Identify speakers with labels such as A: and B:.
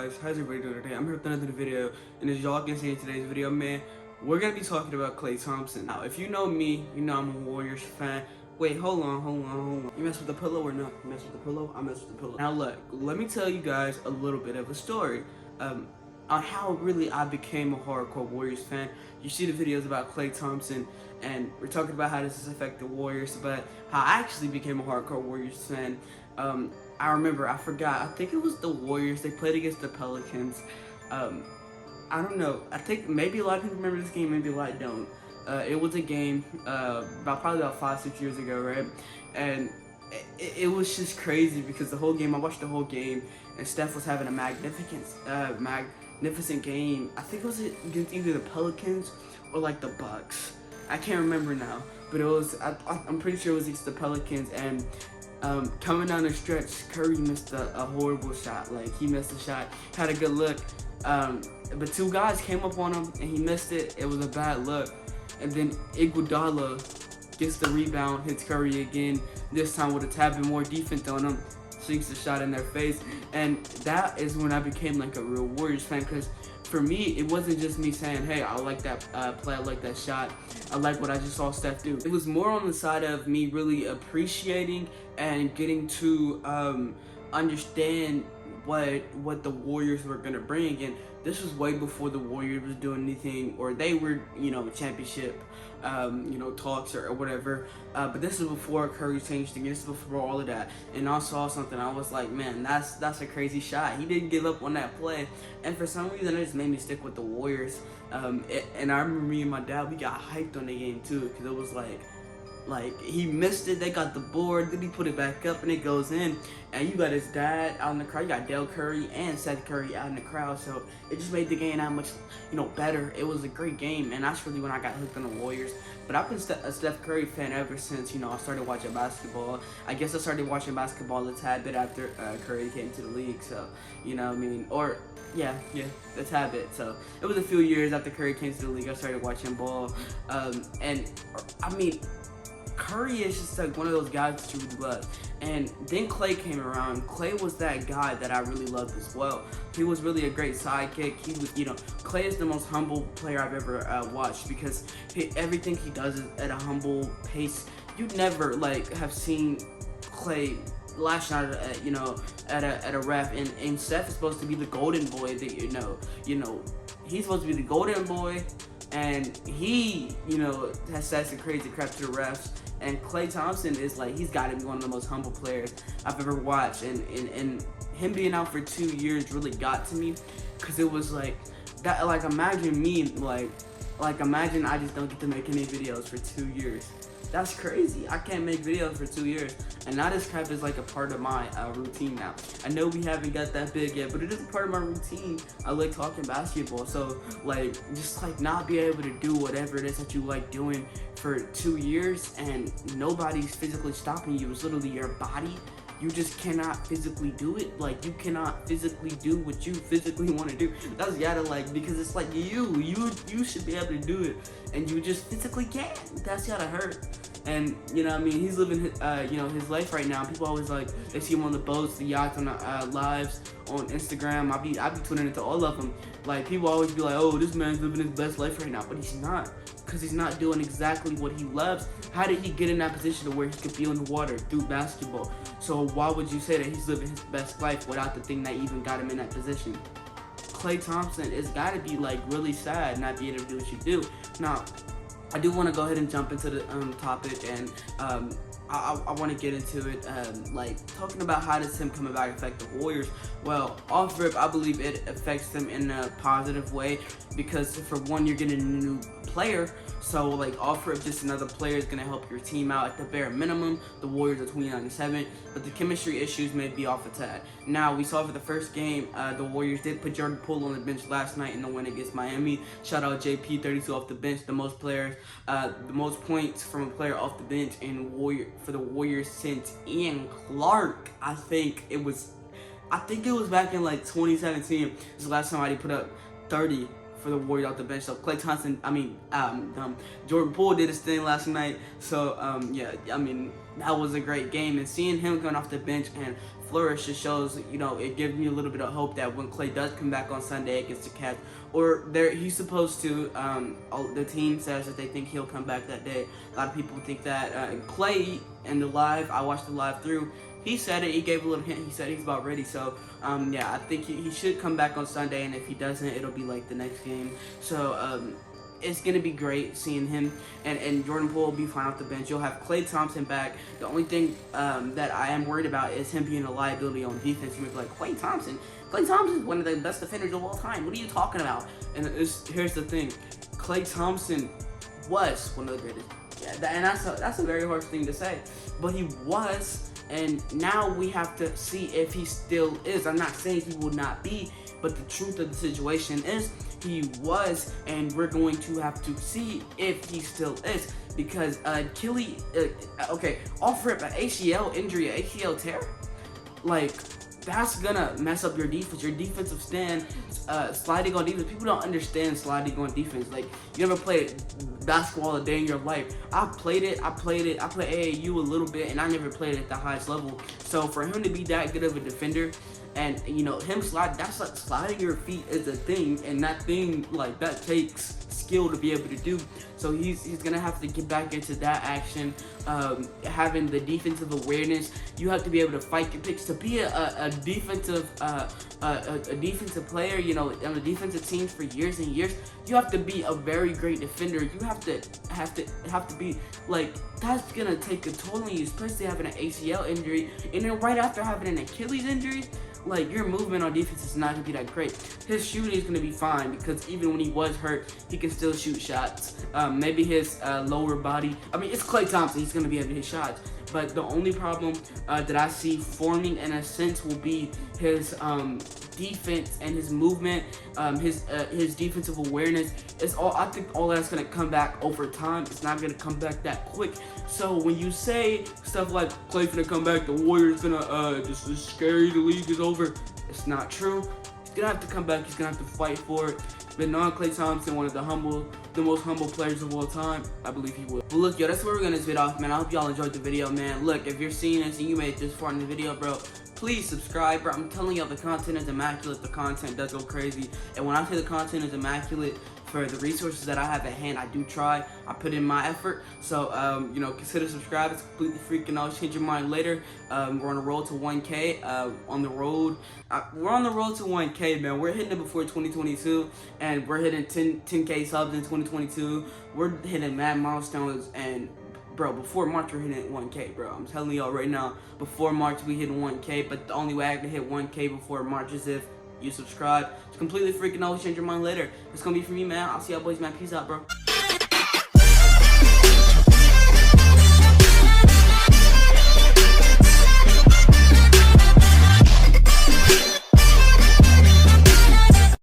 A: guys, how's everybody doing today? I'm here with another video, and as y'all can see in today's video, man, we're gonna be talking about Klay Thompson. Now, if you know me, you know I'm a Warriors fan. Wait, hold on. You mess with the pillow or not? You mess with the pillow? I mess with the pillow. Now look, let me tell you guys a little bit of a story on how really I became a hardcore Warriors fan. You see the videos about Klay Thompson, and we're talking about how this has affected the Warriors, but how I actually became a hardcore Warriors fan. I remember, I forgot, I think it was the Warriors. They played against the Pelicans. I don't know, I think maybe a lot of people remember this game, maybe a lot don't. It was a game probably about 5-6 years ago, right? And it was just crazy because I watched the whole game, and Steph was having a magnificent game. I think it was against either the Pelicans or like the Bucks. I can't remember now, but it was, I'm pretty sure it was against the Pelicans. And coming down the stretch, Curry missed a horrible shot. Like, he missed a shot, had a good look, but two guys came up on him and he missed it. It was a bad look. And then Iguodala gets the rebound, hits Curry again, this time with a tad bit more defense on him, sinks the shot in their face. And that is when I became like a real Warriors fan, because for me, it wasn't just me saying, hey, I like that play, I like that shot, I like what I just saw Steph do. It was more on the side of me really appreciating and getting to understand what the Warriors were gonna bring. And this was way before the Warriors was doing anything, or they were, championship, talks or whatever. But this is before Curry changed things. This is before all of that. And I saw something. I was like, man, that's a crazy shot. He didn't give up on that play. And for some reason, it just made me stick with the Warriors. And I remember me and my dad, we got hyped on the game too, because it was like he missed it, they got the board, then he put it back up and it goes in, and you got his dad out in the crowd, you got Dell Curry and Seth Curry out in the crowd, so it just made the game that much, better. It was a great game, and that's really when I got hooked on the Warriors. But I've been a Steph Curry fan ever since, I started watching basketball. I guess I started watching basketball a tad bit after Curry came to the league, so, yeah, a tad bit. So it was a few years after Curry came to the league, I started watching ball, Curry is just like one of those guys that you really love. And then Klay came around. Klay was that guy that I really loved as well. He was really a great sidekick. He was, Klay is the most humble player I've ever watched, because everything he does is at a humble pace. You'd never have seen Klay lash out at a ref. And Steph is supposed to be the golden boy that he's supposed to be the golden boy. And he, has said some crazy crap to the refs. And Klay Thompson is he's got to be one of the most humble players I've ever watched. And him being out for 2 years really got to me, because it was that. Imagine me, imagine I just don't get to make any videos for 2 years. That's crazy. I can't make videos for 2 years. And now this crap is a part of my routine now. I know we haven't got that big yet, but it is a part of my routine. I like talking basketball. So just not be able to do whatever it is that you like doing for 2 years, and nobody's physically stopping you. It's literally your body. You just cannot physically do it. You cannot physically do what you physically want to do. That's gotta because it's you should be able to do it, and you just physically can't. That's gotta hurt. And he's living his life right now. People always they see him on the boats, the yachts, on the lives on Instagram. I be tuning into all of them. People always be like, oh, this man's living his best life right now, but he's not, because he's not doing exactly what he loves. How did he get in that position to where he could be in the water through basketball? So why would you say that he's living his best life without the thing that even got him in that position? Klay Thompson has got to be really sad not being able to do what you do. Now, I do want to go ahead and jump into the topic, and I want to get into it, talking about how does him coming back affect the Warriors. Well, off rip, I believe it affects them in a positive way, because for one, you're getting a new player. So off rip, just another player is going to help your team out at the bare minimum. The Warriors are 29-7, but the chemistry issues may be off a tad. Now, we saw for the first game, the Warriors did put Jordan Poole on the bench last night in the win against Miami. Shout out JP, 32 off the bench, the most points from a player off the bench for the Warriors since Ian Clark. I think it was back in 2017. This is the last time he put up 30 for the Warriors off the bench. So Klay Thompson, Jordan Poole did his thing last night. So that was a great game, and seeing him going off the bench and flourish, it shows, it gives me a little bit of hope that when Klay does come back on Sunday against the Cavs, or he's supposed to, the team says that they think he'll come back that day. A lot of people think that. Klay, in the live, I watched the live through, he said it, he gave a little hint, he said he's about ready. So, yeah, I think he should come back on Sunday, and if he doesn't, it'll be like the next game. So, it's going to be great seeing him, and Jordan Poole will be fine off the bench. You'll have Klay Thompson back. The only thing that I am worried about is him being a liability on defense. You might be like, Klay Thompson is one of the best defenders of all time. What are you talking about? And here's the thing. Klay Thompson was one of the greatest. Yeah, and that's a very hard thing to say. But he was, and now we have to see if he still is. I'm not saying he will not be, but the truth of the situation is he was, and we're going to have to see if he still is, because Achilles, off rip, an ACL injury, an ACL tear, like, that's gonna mess up your defense, your defensive stand, sliding on defense. People don't understand sliding on defense. Like, you never played basketball a day in your life. I played AAU a little bit, and I never played at the highest level. So for him to be that good of a defender, and him that's like sliding your feet is a thing, and that thing, like, that takes skill to be able to do. So he's gonna have to get back into that action, having the defensive awareness. You have to be able to fight your picks to be a defensive player, on the defensive teams for years and years. You have to be a very great defender. You have to be like, that's gonna take a toll on you, especially having an ACL injury, and then right after having an Achilles injury. Like, your movement on defense is not going to be that great. His shooting is going to be fine, because even when he was hurt, he can still shoot shots. Maybe his lower body, it's Klay Thompson, he's going to be able to hit shots. But the only problem that I see forming, in a sense, will be his defense and his movement, his defensive awareness. I think all that's going to come back over time. It's not going to come back that quick. So when you say stuff like Klay's going to come back, the Warriors going to this is scary, the league is over, it's not true. He's going to have to come back. He's going to have to fight for it. But Klay Thompson, one of the most humble players of all time, I believe he will. But look, yo, that's where we're gonna end this video off, man. I hope y'all enjoyed the video, man. Look, if you're seeing this and you made it this far in the video, bro, please subscribe, bro. I'm telling y'all, the content is immaculate. The content does go crazy. And when I say the content is immaculate, for the resources that I have at hand, I do try. I put in my effort. So, consider subscribing. It's completely free. I'll change your mind later. We're on the road to 1K. We're on the road to 1K, man. We're hitting it before 2022, and we're hitting 10K subs in 2022. We're hitting mad milestones, and bro, before March we're hitting 1K, bro. I'm telling y'all right now, before March we hitting 1K, but the only way I can hit 1K before March is if you subscribe. It's completely freaking. Always change your mind later. It's gonna be for me, man. I'll see y'all boys, man. Peace out, bro.